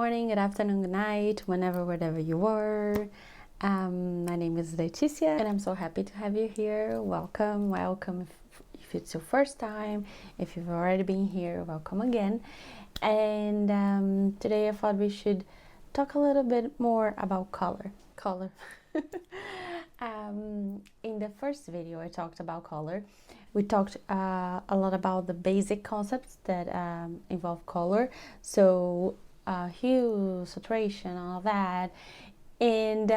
morning, good afternoon, good night, wherever you are. My name is Leticia and I'm so happy to have you here. Welcome if it's your first time. If you've already been here, welcome again. And today I thought we should talk a little bit more about color. In the first video I talked about color. We talked a lot about the basic concepts that involve color, so hue, saturation, all that, and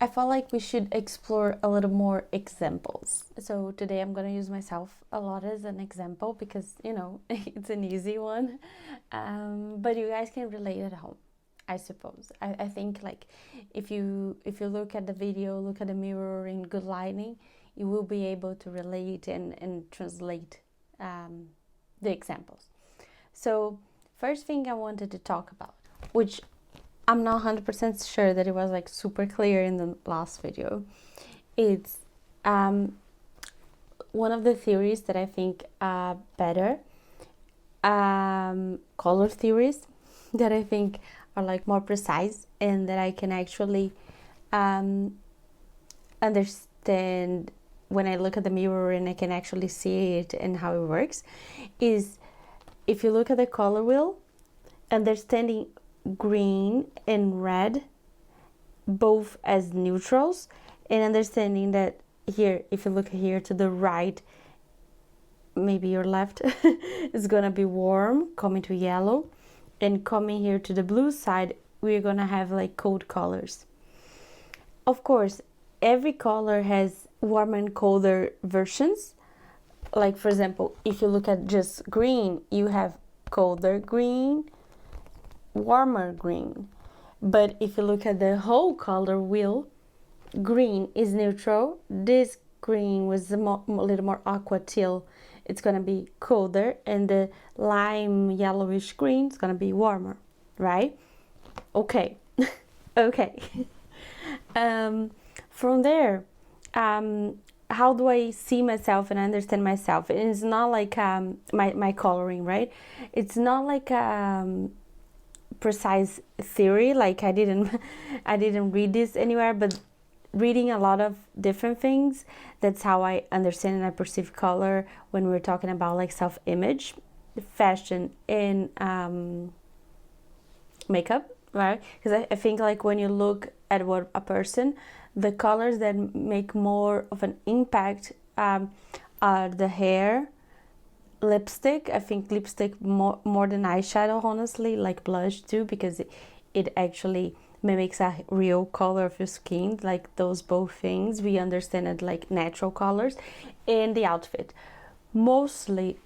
I felt like we should explore a little more examples. So today I'm gonna use myself a lot as an example because, you know, it's an easy one, but you guys can relate at home, I suppose. I think like if you look at the video, look at the mirror in good lighting, you will be able to relate and translate the examples. So first thing I wanted to talk about, which I'm not 100% sure that it was like super clear in the last video, it's one of the theories that I think are better, color theories that I think are like more precise and that I can actually understand when I look at the mirror and I can actually see it and how it works, is if you look at the color wheel, understanding green and red both as neutrals, and understanding that here, if you look here to the right, maybe your left, is gonna be warm, coming to yellow, and coming here to the blue side, we're gonna have like cold colors. Of course, every color has warmer and colder versions. Like for example, if you look at just green, you have colder green, warmer green. But if you look at the whole color wheel, green is neutral. This green was a little more aqua teal, it's gonna be colder, and the lime yellowish green is gonna be warmer, right? Okay. Okay. From there, how do I see myself and understand myself? And it's not like my coloring, right? It's not like precise theory, like I didn't read this anywhere, but reading a lot of different things, that's how I understand and I perceive color when we're talking about like self-image, fashion, and makeup, right? Because I think like when you look at what a person, the colors that make more of an impact are the hair, lipstick. I think lipstick more than eyeshadow, honestly, like blush too, because it actually mimics a real color of your skin. Like those both things we understand it like natural colors. And the outfit, mostly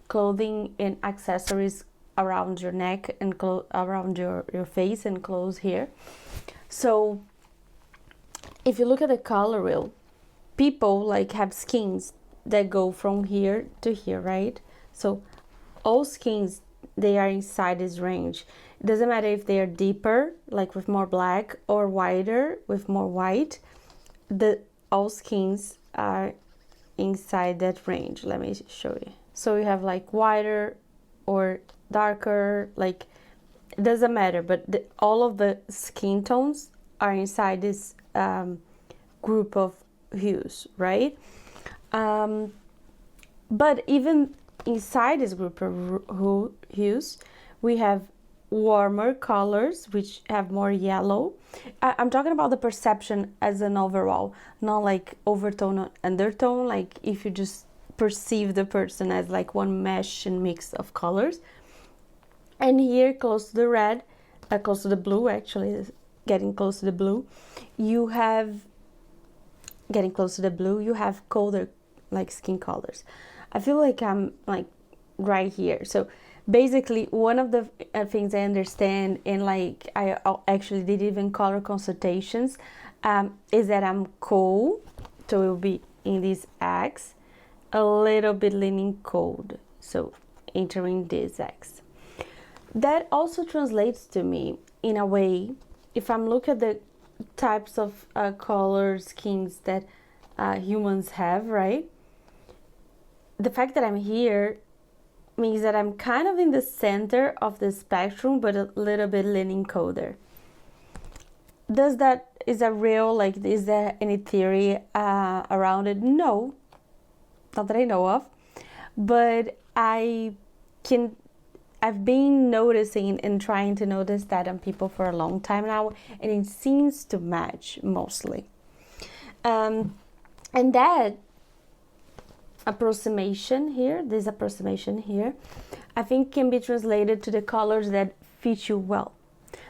clothing and accessories around your neck and around your face and clothes here. So if you look at the color wheel, people like have skins that go from here to here, right? So all skins, they are inside this range. It doesn't matter if they are deeper, like with more black, or wider with more white. All skins are inside that range. Let me show you. So you have like wider or darker, like it doesn't matter, but all of the skin tones are inside this group of hues, right? But even inside this group of hues, we have warmer colors which have more yellow. I'm talking about the perception as an overall, not like overtone or undertone, like if you just perceive the person as like one mesh and mix of colors. And here close to the red, close to the blue, actually getting close to the blue, you have colder like skin colors. I feel like I'm like right here. So basically one of the things I understand, and like I actually did even color consultations, is that I'm cool, so it will be in this X, a little bit leaning cold, so entering this X. That also translates to me in a way, if I'm looking at the types of color skins that humans have, right? The fact that I'm here means that I'm kind of in the center of the spectrum, but a little bit leaning colder. Is that real? Like, is there any theory around it? No, not that I know of, but I've been noticing and trying to notice that on people for a long time now, and it seems to match mostly. And that approximation here, I think can be translated to the colors that fit you well.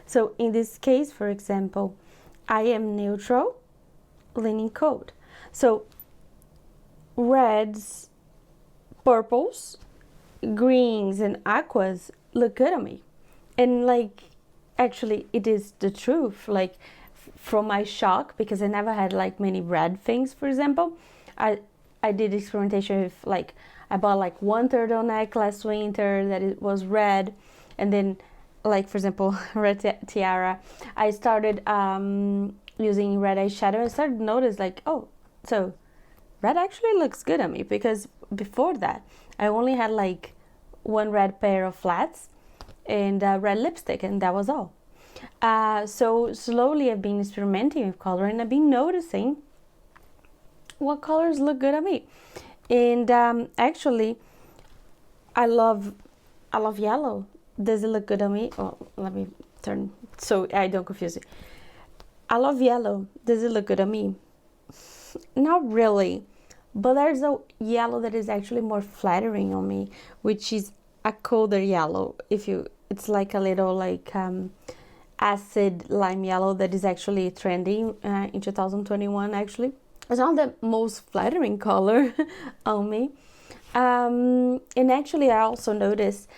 So in this case, for example, I am neutral, leaning cold. So reds, purples, greens, and aquas look good on me. And like, actually, it is the truth. Like, from my shock, because I never had like many red things, for example, I did experimentation with, like, I bought like one turtleneck last winter that it was red, and then, like, for example, red tiara. I started using red eyeshadow and started to notice, like, oh, so red actually looks good on me, because before that I only had like one red pair of flats and red lipstick, and that was all. So slowly I've been experimenting with color, and I've been noticing what colors look good on me. And actually, I love yellow. Does it look good on me? Oh, let me turn so I don't confuse it. I love yellow. Does it look good on me? Not really, but there's a yellow that is actually more flattering on me, which is a colder yellow. It's like a little like acid lime yellow that is actually trending in 2021. Actually, it's not the most flattering color on me. And actually, I also noticed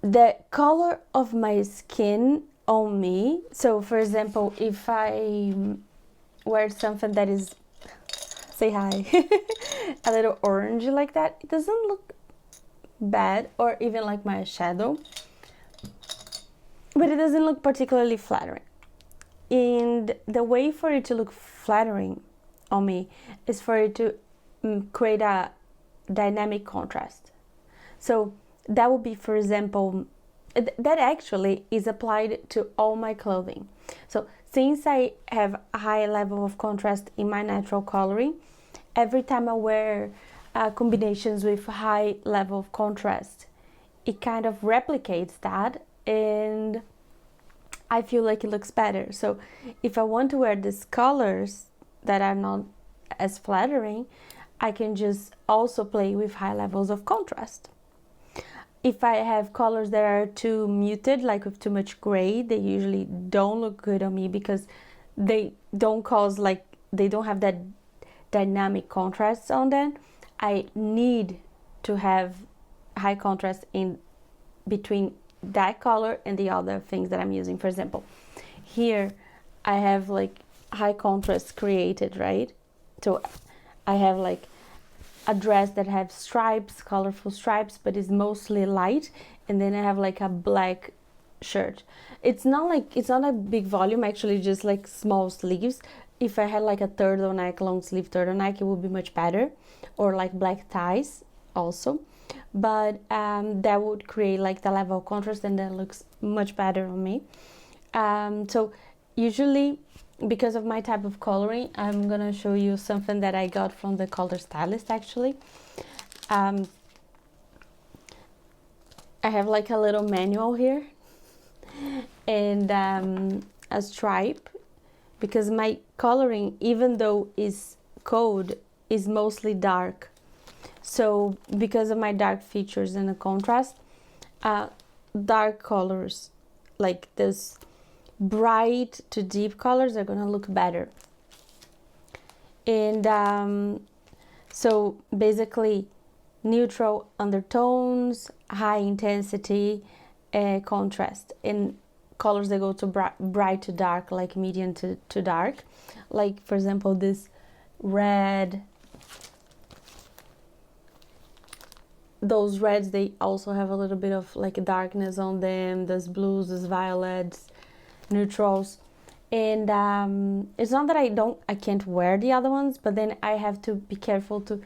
the color of my skin on me. So, for example, if I wear something that is, say hi, a little orange like that, it doesn't look bad, or even like my shadow, but it doesn't look particularly flattering. And the way for it to look flattering on me is for it to create a dynamic contrast. So that would be, for example, that actually is applied to all my clothing. So since I have a high level of contrast in my natural coloring, every time I wear combinations with high level of contrast, it kind of replicates that, and I feel like it looks better. So if I want to wear these colors that are not as flattering, I can just also play with high levels of contrast. If I have colors that are too muted, like with too much gray, they usually don't look good on me, because they don't have that dynamic contrast on them. I need to have high contrast in between that color and the other things that I'm using. For example, here I have like high contrast created, right? So I have like a dress that has stripes, colorful stripes, but is mostly light, and then I have like a black shirt. It's not a big volume, actually, just like small sleeves. If I had like a turtleneck, long sleeve turtleneck, it would be much better, or like black ties also, but that would create like the level of contrast, and that looks much better on me. So usually, because of my type of coloring, I'm gonna show you something that I got from the color stylist, actually. I have like a little manual here, and a stripe, because my coloring, even though is cold, is mostly dark. So because of my dark features and the contrast, dark colors like this, bright to deep colors, are gonna look better. And so basically, neutral undertones, high intensity, contrast, and colors that go to bright to dark, like medium to dark. Like, for example, this red, those reds, they also have a little bit of like darkness on them. There's blues, there's violets, neutrals, and it's not that I can't wear the other ones, but then I have to be careful to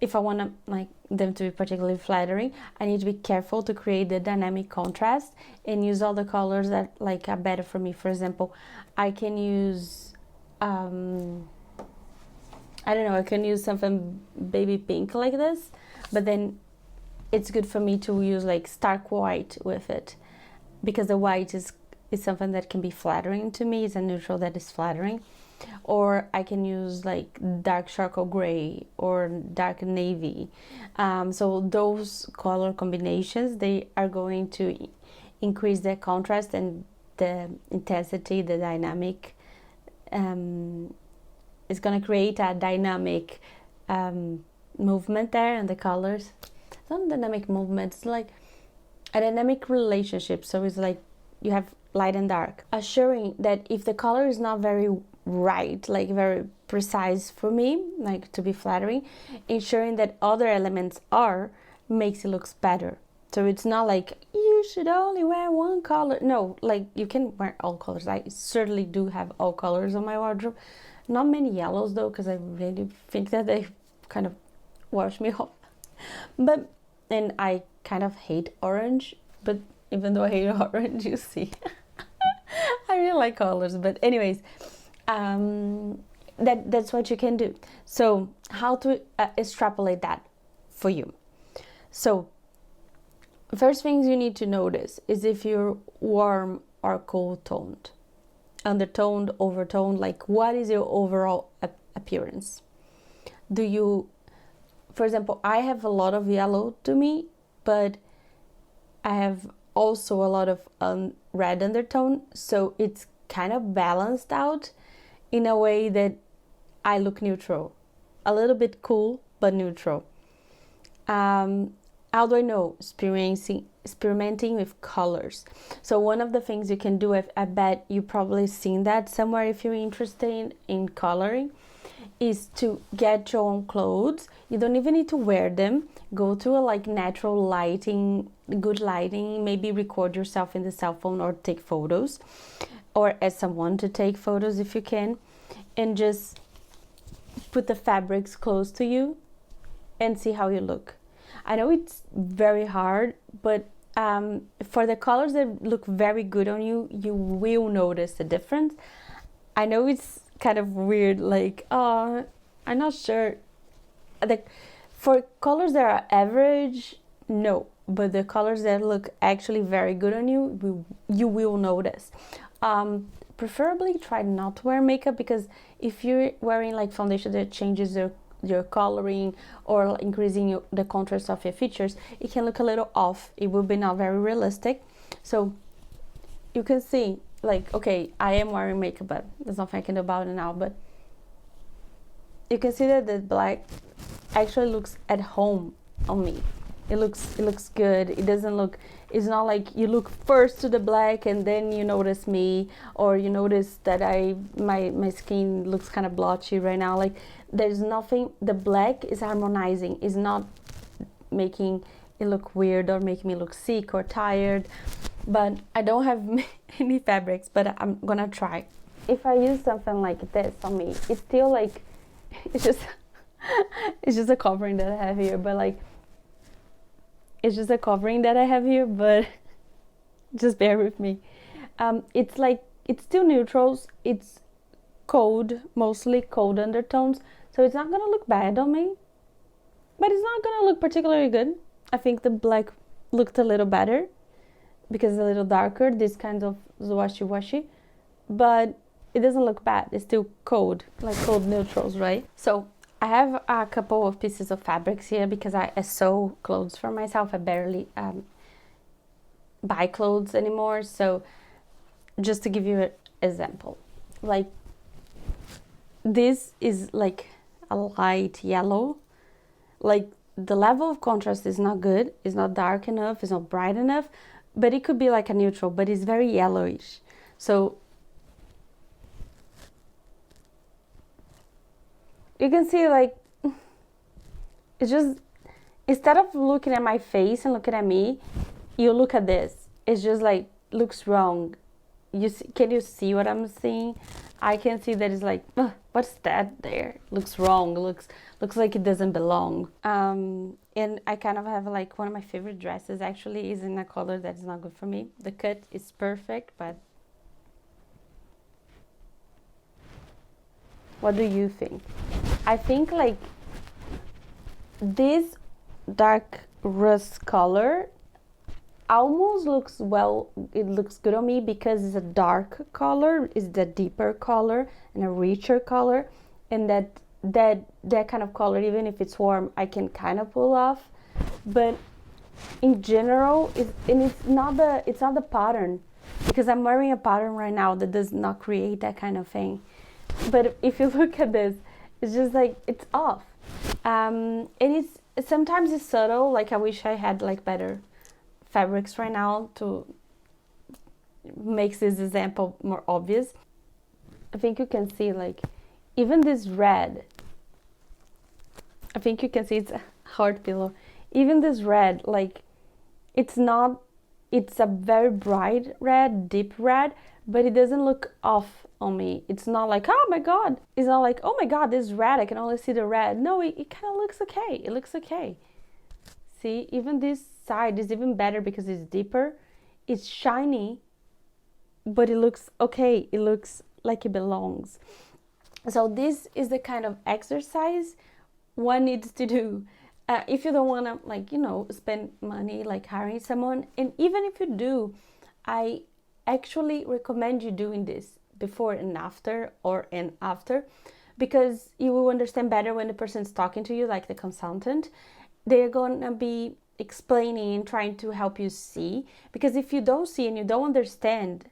if I want to like them to be particularly flattering, I need to be careful to create the dynamic contrast and use all the colors that like are better for me. For example, I can use I don't know, I can use something baby pink like this, but then it's good for me to use like stark white with it, because the white is something that can be flattering to me. It's a neutral that is flattering. Or I can use like dark charcoal gray or dark navy. So those color combinations, they are going to increase the contrast and the intensity, the dynamic. It's going to create a dynamic movement there in the colors. It's not a dynamic movement, it's like a dynamic relationship. So it's like you have light and dark, assuring that if the color is not very right, like very precise for me, like to be flattering, ensuring that other elements are, makes it looks better. So it's not like you should only wear one color. No, like you can wear all colors. I certainly do have all colors on my wardrobe. Not many yellows though, because I really think that they kind of wash me off. But, and I kind of hate orange, but even though I hate orange, you see, I really like colors. But anyways, that's what you can do. So how to extrapolate that for you? So first things you need to notice is if you're warm or cold toned, undertoned, overtoned, like what is your overall appearance? Do you, for example, I have a lot of yellow to me, but I have also a lot of red undertone, so it's kind of balanced out in a way that I look neutral, a little bit cool but neutral. How do I know? Experimenting with colors. So one of the things you can do, I bet you probably seen that somewhere if you're interested in coloring, is to get your own clothes. You don't even need to wear them. Go to a like natural lighting, good lighting, maybe record yourself in the cell phone or take photos, or as someone to take photos if you can, and just put the fabrics close to you and see how you look. I know it's very hard, but for the colors that look very good on you, you will notice the difference. I know it's kind of weird, like, I'm not sure. For colors that are average, no, but the colors that look actually very good on you, you will notice. Preferably try not to wear makeup, because if you're wearing like foundation that changes your coloring or increasing the contrast of your features, it can look a little off. It will be not very realistic. So you can see, like, okay, I am wearing makeup, but there's nothing I can do about it now, but you can see that the black actually looks at home on me. It looks good. It doesn't look, it's not like you look first to the black and then you notice me, or you notice that my skin looks kind of blotchy right now. Like, there's nothing, the black is harmonizing, is not making it look weird or making me look sick or tired. But I don't have any fabrics, but I'm gonna try. If I use something like this on me, it's still like, it's just it's just a covering that I have here, but like, it's just a covering that I have here, but just bear with me. It's like, it's still neutrals, it's cold, mostly cold undertones, so it's not gonna look bad on me, but it's not gonna look particularly good. I think the black looked a little better because it's a little darker, this kind of washy, but it doesn't look bad. It's still cold, like cold neutrals, right? So I have a couple of pieces of fabrics here because I sew clothes for myself. I barely buy clothes anymore. So just to give you an example, like this is like a light yellow. Like the level of contrast is not good. It's not dark enough. It's not bright enough. But it could be like a neutral, but it's very yellowish. So you can see, like, it's just, instead of looking at my face and looking at me, you look at this. It's just like, looks wrong. Can you see what I'm seeing? I can see that it's like, what's that there? Looks wrong. Looks like it doesn't belong. And I kind of have like one of my favorite dresses actually is in a color that's not good for me. The cut is perfect, but what do you think? I think like this dark rust color almost looks well, it looks good on me because it's a dark color, it's the deeper color and a richer color, and that kind of color, even if it's warm, I can kind of pull off. But in general, it's not the pattern, because I'm wearing a pattern right now that does not create that kind of thing. But if you look at this, it's just like it's off, and it's sometimes it's subtle. Like I wish I had like better fabrics right now to make this example more obvious. I think you can see like even this red, I think you can see it's a heart pillow. Even this red, like it's a very bright red, deep red, but it doesn't look off on me. It's not like, oh my god, it's not like, oh my god, this red, I can only see the red. No, it kind of looks okay. It looks okay. See, even this side is even better because it's deeper. It's shiny, but it looks okay. It looks like it belongs. So this is the kind of exercise one needs to do if you don't want to, like, you know, spend money like hiring someone. And even if you do, I actually recommend you doing this before and after, because you will understand better when the person's talking to you, like the consultant. They're gonna be explaining and trying to help you see, because if you don't see and you don't understand,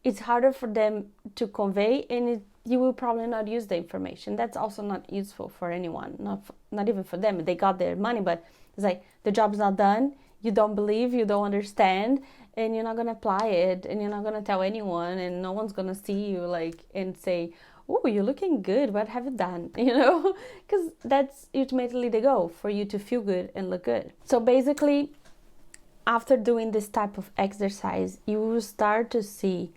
it's harder for them to convey, and you will probably not use the information. That's also not useful for anyone, not even for them. They got their money, but it's like the job's not done. You don't believe, you don't understand, and you're not gonna apply it, and you're not gonna tell anyone, and no one's gonna see you like and say, oh, you're looking good, what have you done? You know, because that's ultimately the goal, for you to feel good and look good. So basically, after doing this type of exercise, you will start to see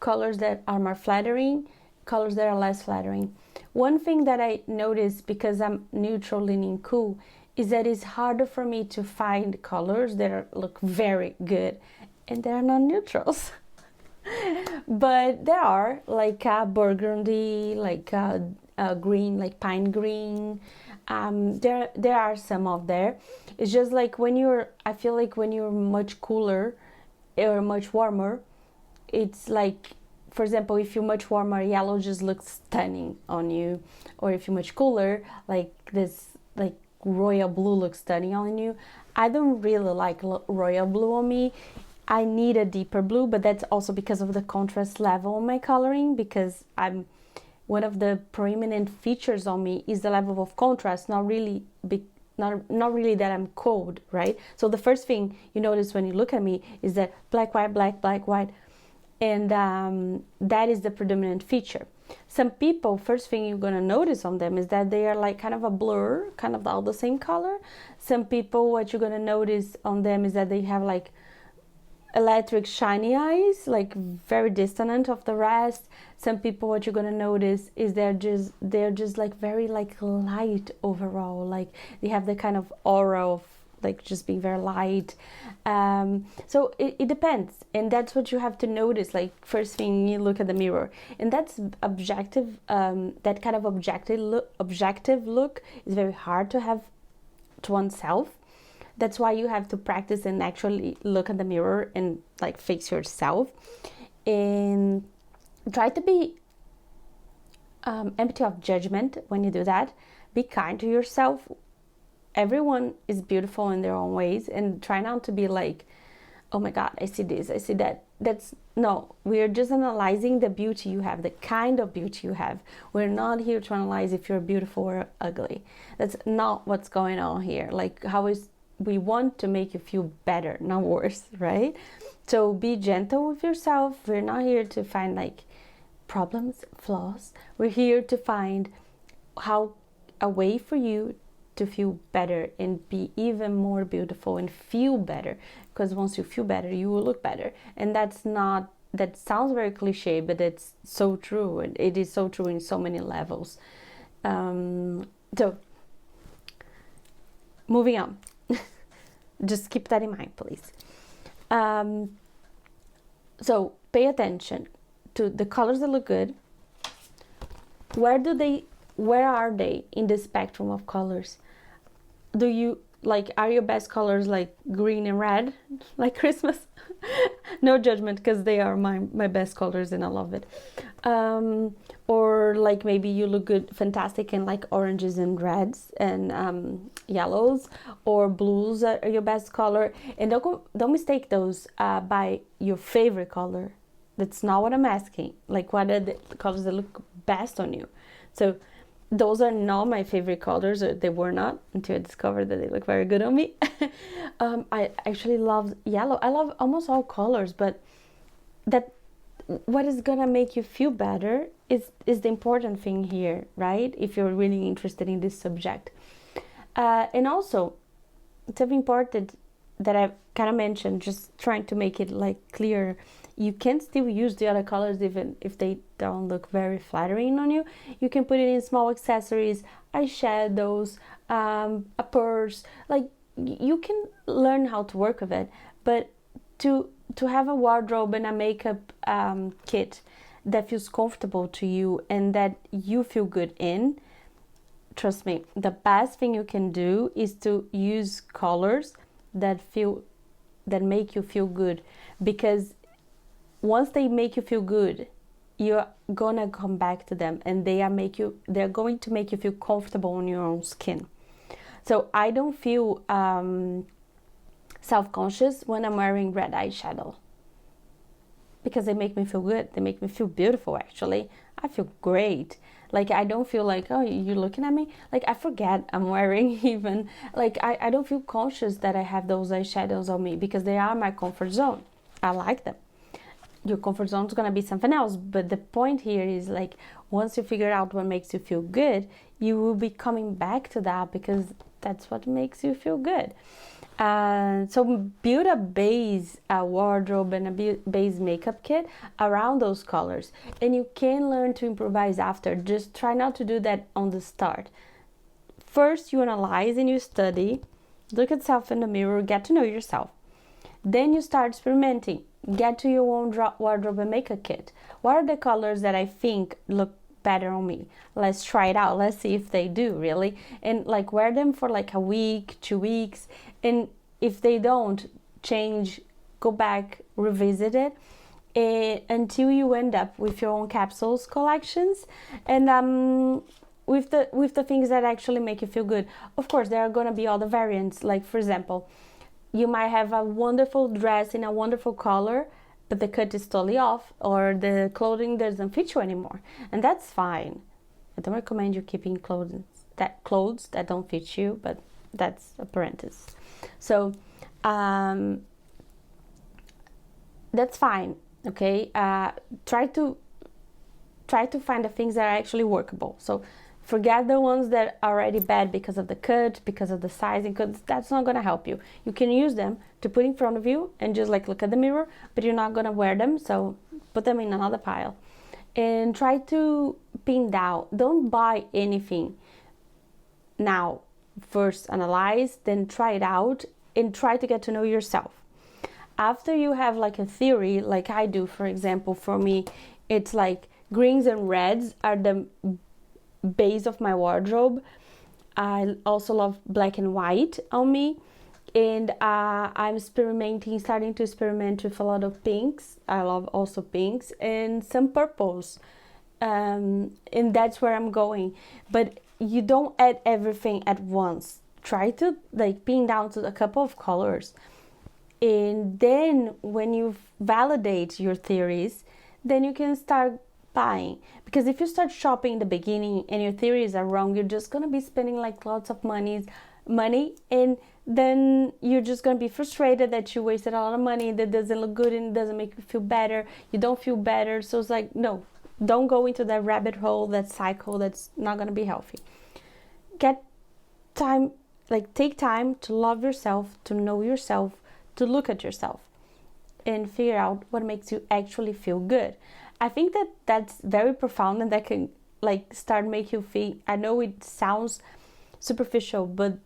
colors that are more flattering, colors that are less flattering. One thing that I noticed, because I'm neutral leaning cool, is that it's harder for me to find colors that look very good, and they're not neutrals. But there are like burgundy, like green, like pine green. There are some of there. It's just like I feel like when you're much cooler or much warmer, it's like, for example, if you're much warmer, yellow just looks stunning on you, or if you're much cooler, like this, like royal blue looks stunning on you. I don't really like royal blue on me. I need a deeper blue, but that's also because of the contrast level on my coloring, because one of the preeminent features on me is the level of contrast, not really that I'm cold, right? So the first thing you notice when you look at me is that black, white, black, black, white, and that is the predominant feature. Some people, first thing you're gonna notice on them is that they are like kind of a blur, kind of all the same color. Some people, what you're gonna notice on them is that they have like electric shiny eyes, like very dissonant of the rest. Some people, what you're gonna notice is they're just like very like light overall, like they have the kind of aura of like just being very light. So it depends, and that's what you have to notice. Like first thing you look at the mirror, and that's objective. That kind of objective look is very hard to have to oneself. That's why you have to practice and actually look at the mirror and like fix yourself, and try to be empty of judgment when you do that. Be kind to yourself. Everyone is beautiful in their own ways, and try not to be like, oh my god, I see this, I see that. No, we're just analyzing the beauty you have, the kind of beauty you have. We're not here to analyze if you're beautiful or ugly. That's not what's going on here. Like, we want to make you feel better, not worse, right? So be gentle with yourself. We're not here to find like problems, flaws. We're here to find a way for you to feel better and be even more beautiful and feel better, because once you feel better, you will look better. And that's that sounds very cliche, but it's so true. It is so true in so many levels. So moving on. Just keep that in mind, please. So pay attention to the colors that look good. Where are they in the spectrum of colors? Do you like, are your best colors like green and red, like Christmas? No judgment, because they are my best colors and I love it. Or like maybe you look good, fantastic in like oranges and reds and yellows, or blues are your best color. And don't mistake those by your favorite color. That's not what I'm asking. Like, what are the colors that look best on you? So those are not my favorite colors, or they were not until I discovered that they look very good on me. I actually love yellow. I love almost all colors, but that what is gonna make you feel better is the important thing here, right? If you're really interested in this subject. And also, something important that I've kind of mentioned, just trying to make it like clear, you can still use the other colors even if they don't look very flattering on you. You can put it in small accessories, eyeshadows, a purse. Like, you can learn how to work with it, but to have a wardrobe and a makeup kit that feels comfortable to you and that you feel good in, trust me, the best thing you can do is to use colors that make you feel good, because once they make you feel good, you're gonna come back to them, and they're going to make you feel comfortable on your own skin. So I don't feel self-conscious when I'm wearing red eyeshadow, because they make me feel good. They make me feel beautiful, actually. I feel great. Like, I don't feel like, oh, you're looking at me. Like, I forget I'm wearing even. Like, I don't feel conscious that I have those eyeshadows on me, because they are my comfort zone. I like them. Your comfort zone is going to be something else. But the point here is, like, once you figure out what makes you feel good, you will be coming back to that, because that's what makes you feel good. So build a base wardrobe and a base makeup kit around those colors, and you can learn to improvise after. Just try not to do that on the start. First, you analyze and you study, look at yourself in the mirror, get to know yourself. Then you start experimenting. Get to your own wardrobe and makeup kit. What are the colors that I think look better on me? Let's try it out. Let's see if they do, really. And like, wear them for like a week, 2 weeks. And if they don't change, go back, revisit it, until you end up with your own capsules collections, and with the things that actually make you feel good. Of course, there are going to be other variants. Like, for example, you might have a wonderful dress in a wonderful color, but the cut is totally off, or the clothing doesn't fit you anymore, and that's fine. I don't recommend you keeping clothes that don't fit you, but that's a parenthesis. So that's fine. Okay, try to find the things that are actually workable. So forget the ones that are already bad because of the cut, because of the sizing, because that's not going to help you. You can use them to put in front of you and just like look at the mirror, but you're not going to wear them, so put them in another pile. And try to pin down. Don't buy anything now. First analyze, then try it out, and try to get to know yourself. After you have like a theory, like I do, for example, for me, it's like greens and reds are the base of my wardrobe. I also love black and white on me, and I'm starting to experiment with a lot of pinks. I love also pinks and some purples, and that's where I'm going. But you don't add everything at once. Try to like pin down to a couple of colors, and then when you validate your theories, then you can start buying. Because if you start shopping in the beginning and your theories are wrong, you're just gonna be spending like lots of money, and then you're just gonna be frustrated that you wasted a lot of money that doesn't look good and doesn't make you feel better. You don't feel better, so it's like, no, don't go into that rabbit hole, that cycle that's not gonna be healthy. Take time to love yourself, to know yourself, to look at yourself. and figure out what makes you actually feel good. I think that that's very profound, and that can like start make you think. I know it sounds superficial, but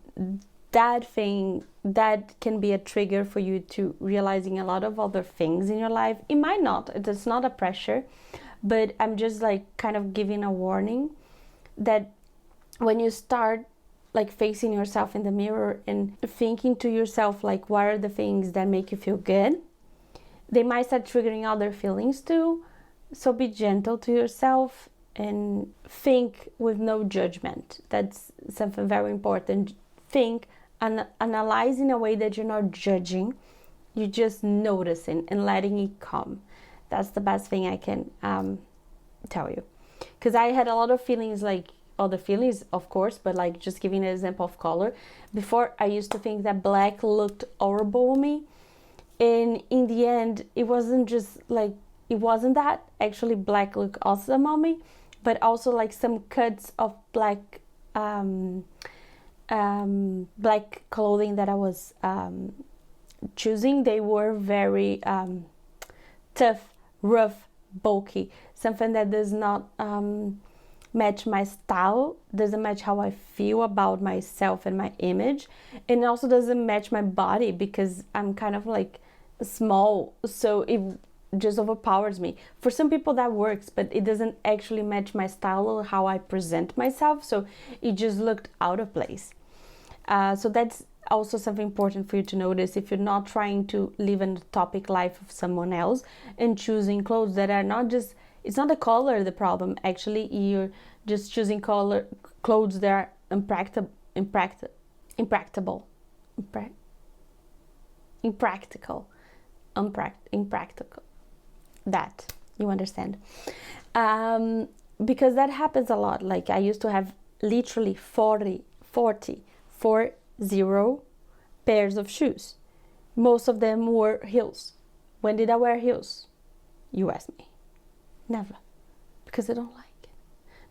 that thing that can be a trigger for you to realizing a lot of other things in your life. It might not, it's not a pressure, but I'm just like kind of giving a warning that when you start like facing yourself in the mirror and thinking to yourself like what are the things that make you feel good, they might start triggering other feelings too. So be gentle to yourself and think with no judgment. That's something very important. Think and analyze in a way that you're not judging, you're just noticing and letting it come. That's the best thing I can tell you, because I had a lot of feelings, like other feelings of course, but like just giving an example of color. Before I used to think that black looked horrible on me, and in the end it wasn't just like, it wasn't that. Actually black looked awesome on me, but also like some cuts of black black clothing that I was choosing, they were very tough, rough, bulky, something that does not match my style, doesn't match how I feel about myself and my image, and also doesn't match my body because I'm kind of like small, so it just overpowers me. For some people that works, but it doesn't actually match my style or how I present myself, so it just looked out of place. So that's also something important for you to notice if you're not trying to live in the topic life of someone else and choosing clothes that are not just, it's not the color the problem, actually you're just choosing clothes that are impractical, that you understand, because that happens a lot. Like I used to have literally 40 pairs of shoes. Most of them were heels. When did I wear heels? You ask me. Never. Because I don't like it.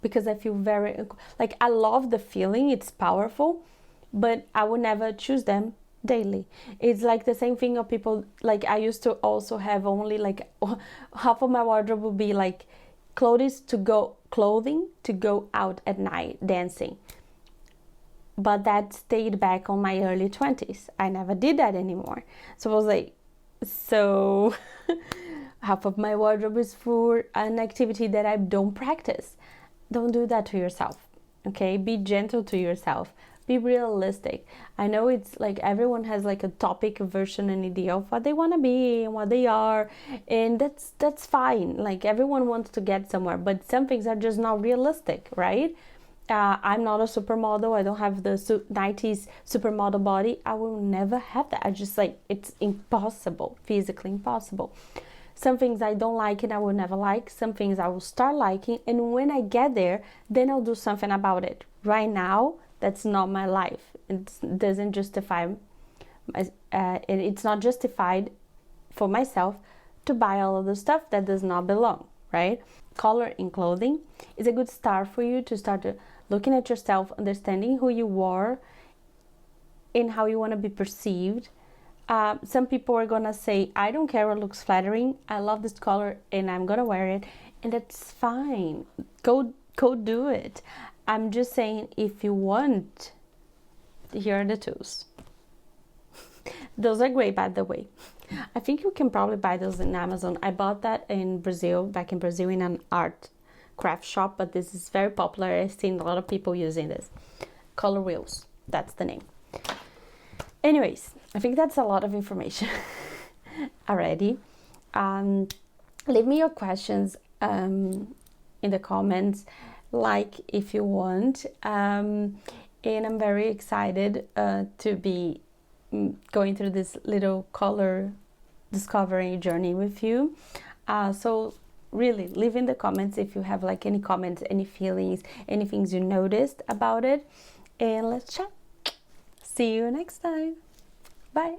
Because I feel very, like I love the feeling, it's powerful, but I would never choose them daily. It's like the same thing of people, like I used to also have only like half of my wardrobe would be like clothing to go out at night dancing. But that stayed back on my early 20s. I never did that anymore. So I was like, so half of my wardrobe is for an activity that I don't practice. Don't do that to yourself, okay? Be gentle to yourself. Be realistic. I know it's like everyone has like a topic version and idea of what they want to be and what they are, and that's fine. Like everyone wants to get somewhere, but some things are just not realistic, right? I'm not a supermodel. I don't have the 90s supermodel body. I will never have that. I just like, it's impossible, physically impossible. Some things I don't like and I will never like. Some things I will start liking, and when I get there, then I'll do something about it. Right now, that's not my life. It doesn't justify, it's not justified for myself to buy all of the stuff that does not belong, right? Color in clothing is a good start for you to start looking at yourself, understanding who you are and how you want to be perceived. Some people are gonna say, I don't care what looks flattering, I love this color and I'm gonna wear it, and that's fine. Go do it. I'm just saying, if you want, here are the tools. Those are great, by the way. I think you can probably buy those in Amazon. I bought that in Brazil, back in Brazil, in an art craft shop, but this is very popular. I've seen a lot of people using this. Color wheels, that's the name. Anyways, I think that's a lot of information already. Leave me your questions in the comments, like if you want, and I'm very excited to be going through this little color discovery journey with you. So really leave in the comments if you have like any comments, any feelings, any things you noticed about it, and let's chat. See you next time. Bye.